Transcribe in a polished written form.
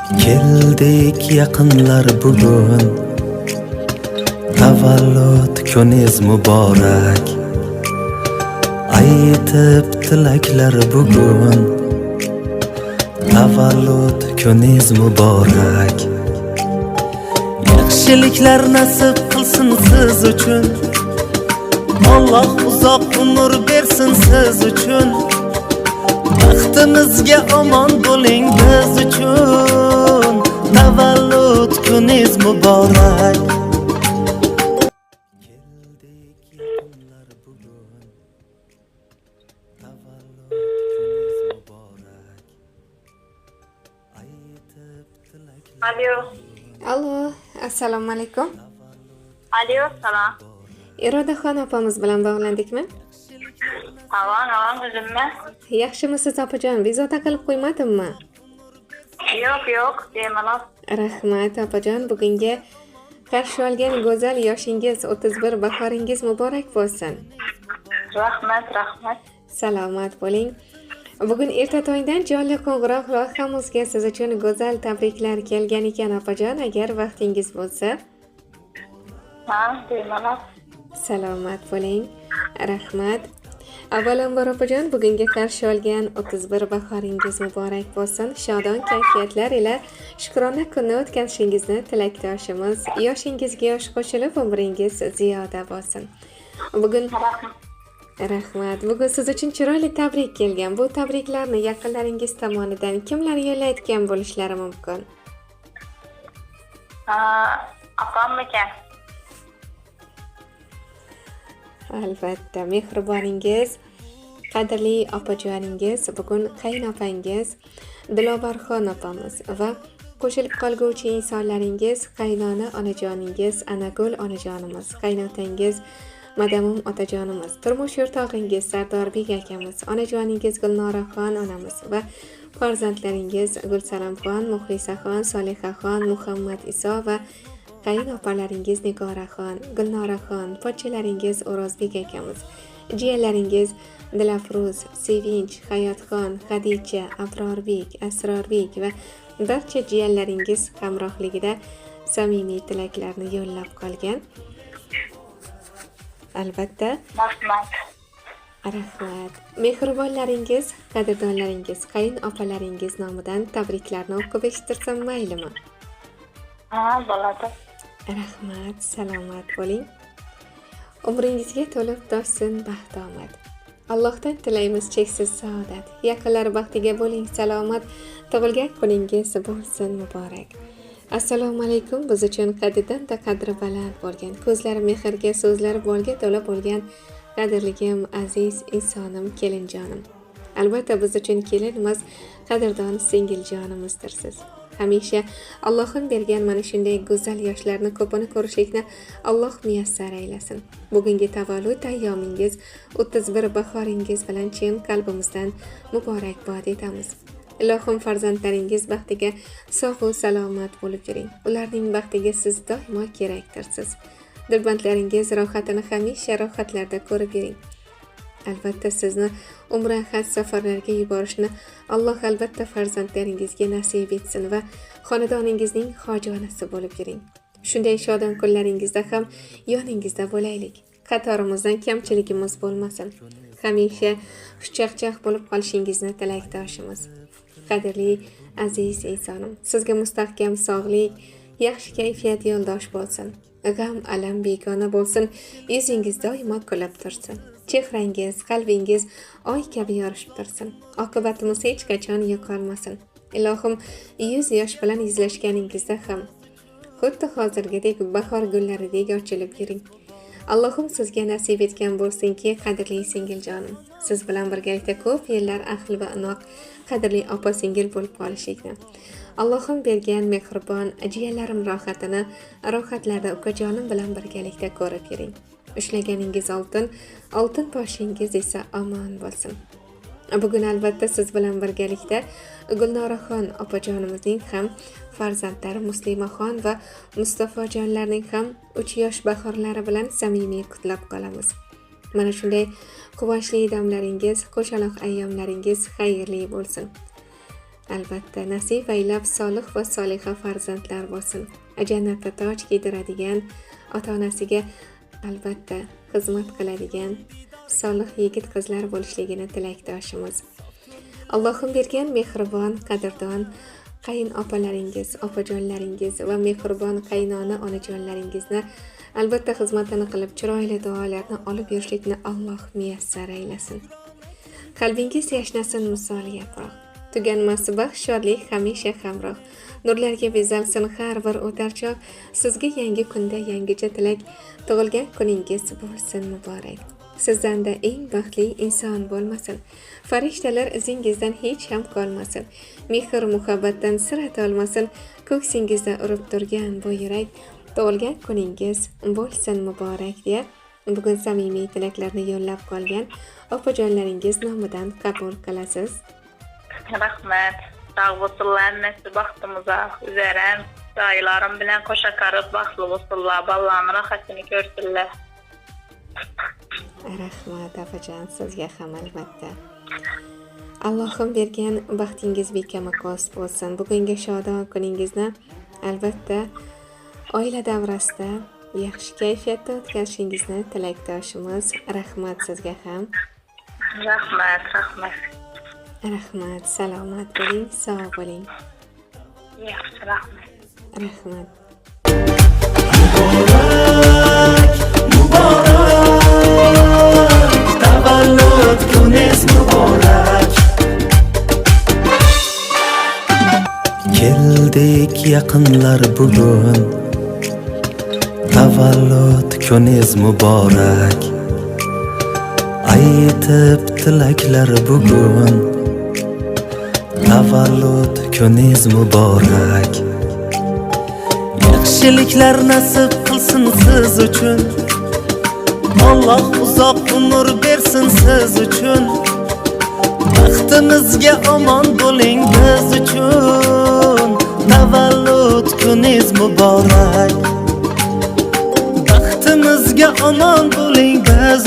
Keldik yaqinlar bugun, tavallud kuningiz muborak. Aytib tilaklar bugun, tavallud kuningiz muborak. Yaxshiliklar nasib qilsin siz uchun, Alloh uzoq umr bersin siz uchun. Baxtimizga omon bo'ling biz uchun, tavallud kuningiz muborak. Keldik yaqinlar bugun, tavallud kuningiz muborak. Aytib tilaklar. Allo, assalomu alaykum. Salom. Irodaxon opamiz bilan bog'landikmi? Salom, o'zimmi? Yaxshimisiz opajon? Bezovta qilib qo'ymadimmi? Yo'q, bemalol. Rahmat opajon, bugungi qarshi olgan go'zal yoshingiz 31 bahoringiz muborak bo'lsin. Rahmat. Salomat bo'ling. Bugun erta tongdan jonli qo'ng'iroq loyihamizga siz uchun go'zal tabriklar kelgan ekan opajon, agar vaqtingiz bo'lsa. Ha, bemalol. Salomat bo'ling. Rahmat. Avvalambor opajon, bugungi qarshi olgan 31 bahoringiz muborak bo'lsin. Shodon kayfiyatlar ila shukrona kunni o'tkazishingizni tilakdoshimiz. Yoshingizga yosh qo'shilib, umringiz ziyoda bo'lsin. Bugun Rahmat. Bugun siz uchun chiroyli tabrik kelgan. Bu tabriklarni yaqinlaringiz tomonidan kimlar yo'llayotgan bo'lishlari mumkin? Opammikan. Albatta, mehriboningiz, qadrli opajoningiz, bugun qaynopangiz Dilobarxon opamiz va qo'shilib qolguvchi insonlaringiz, qaynona onajoningiz Anagul onajonimiz, qaynotangiz Madamum otajonimiz, turmush o'rtog'ingiz Sardorbek akamiz, onajoningiz Gulnoraxon onamiz va farzandlaringiz Gulsalamxon, Muxlisaxon, Solihaxon, Muhammad Iso va qaynopalaringiz Nigoraxon, Gulnoraxon, pochchalaringiz O'rozbek akamiz, jiyanlaringiz Dilafruz, Sevinch, Hayotxon, Xadicha, Abrorbek, Asrorbek va barcha jiyanlaringiz hamrohligida samimiy tilaklarni yo'llab qolgan. Albatta. Rahmat. Mehribonlaringiz, qadrdonlaringiz, qayn opalaringiz nomidan tabriklarni o'qib eshittirsam maylimi? Ha, bo'ladi. Rahmat, salomat bo'ling. Umringizga to'lib toshsin baxt omad. Allohdan tilaymiz cheksiz saodat. Yaqinlar baxtiga bo'ling salomat. Tug'ilgan kuningiz bo'lsin muborak. Assalomu alaykum. Biz uchun qaddidan-da qadri baland bo'lgan, ko'zlari mehrga, so'zlari bolga to'la bo'lgan qadrligim, aziz insonim, kelinjonim. Albatta biz uchun kelinimiz, qadrdon singiljonimizdir siz. Hamisha Allohim bergan mana shunday go'zal yoshlarni ko'pini ko'rishlikni Alloh muyassar aylasin. Bugungi tavallud ayyomingiz 31 bahoringiz bilan chin qalbimizdan muborakbod etamiz. Ilohim farzandlaringiz baxtiga sog' va salomat bo'lib yuring. Ularning baxtiga siz doimo kerakdirsiz. Dirbandlaringiz rohatini hamisha rohatlarda ko'rib yuring. Albatta sizni umra haj safarlarga yuborishni Alloh albatta farzandlaringizga nasib etsin va xonadoningizning hojonasi bo'lib yuring. Shunday shodon kunlaringizda ham yoningizda bo'laylik. Qatorimizdan kamchiligimiz bo'lmasin. Hamisha xushchaqchaq bo'lib qolishingizni tilakdoshimiz. Qadrli aziz insonim, sizga mustahkam sog'lik, yaxshi kayfiyat yo'ldosh bo'lsin. G'am, alam begona bo'lsin. Yuzingiz doimo kulib tursin. Chehrangiz, qalbingiz oy kabi yorishib tursin. Oqibatimiz hech qachon yo'qolmasin. Ilohim 100 yosh bilan izlashganingizda ham xuddi hozirgidek bahor gullaridek ochilib yuring. Allohim sizga nasib etgan bo'lsinki, qadrli singiljonim, siz bilan birgalikda ko'p yillar ahli va inoq qadrli opa singil bo'lib qolishlikni. Allohim bergan mehribon jiyanlarim rohatini rohatlarda ukajonim bilan birgalikda ko'rib yuring. Ushlaganingiz oltin, oltin poshingiz esa omon bo'lsin. Bugun albatta siz bilan birgalikda Gulnoraxon opajonimizning ham farzandlari Muslimaxon va Mustafojonlarning ham 3 yosh bahorlari bilan samimiy qutlab qolamiz. Mana shunday quvonchli damlaringiz, qo'shaloq ayyomlaringiz xayrli bo'lsin. albatta nasib aylab solih va soliha farzandlar bo'lsin. Jannatda toj kiydiradigan, ota-onasiga albatta xizmat qiladigan solih yigit qizlar bo'lishligini tilakdoshimiz. Allohim bergan mehribon, qadrdon qayin opalaringiz, opajonlaringiz va mehribon qaynona onajonlaringizni albatta xizmatini qilib chiroyli duolarni olib yurishlikni Alloh muyassar aylasin. Qalbingiz yashnasin misoli yaproq. Tuganmas baxt shodlik hamisha hamroh. Nurlarga bezalsin har bir o'tar choq. Sizga yangi kunda yangicha tilak. Tug'ilgan kuningiz bo'lsin muborak. Sizdan-da eng baxtli inson bo'lmasin. Farishtalar izingizdan hech ham qolmasin. Mehr muhabbatdan sir etolmasin. Ko'ksingizda urib turgan bu yurak. Tug'ilgan kuningiz bo'lsin muborak deya bugun samimiy tilaklarni yo'llab qolgan opajonlaringiz nomidan qabul qilasiz. Rahmat. Sağ olsunlar, nesli baxtımıza üzərəm. Dayılarım bilən qoşa qarıb baxtlı olsunlar, ballarını rahatını görsünlər. Rahmat opajon, sizga ham albatta. Allohim bergan baxtingiz bekamaqos bo'lsin. Bugungi shodon kuningizni albatta oila davrasida yaxshi kayfiyatda o'tkazishingizni tilakdoshimiz. Rahmat sizga ham. Rahmat, rahmat. Rahmat, salomat bo'ling, sog' bo'ling. Yaxshi, rahmat. Rahmat. Muborak, tavallud kuningiz muborak. Keldik yaqinlar bugun, tavallud kuningiz muborak. Aytib tilaklar bugun, tavallud kuningiz muborak. Yaxshiliklar nasib qilsin siz uchun, Alloh uzoq umr bersin siz uchun. Baxtimizga omon bo'ling biz uchun, tavallud kuningiz muborak. Baxtimizga omon bo'ling biz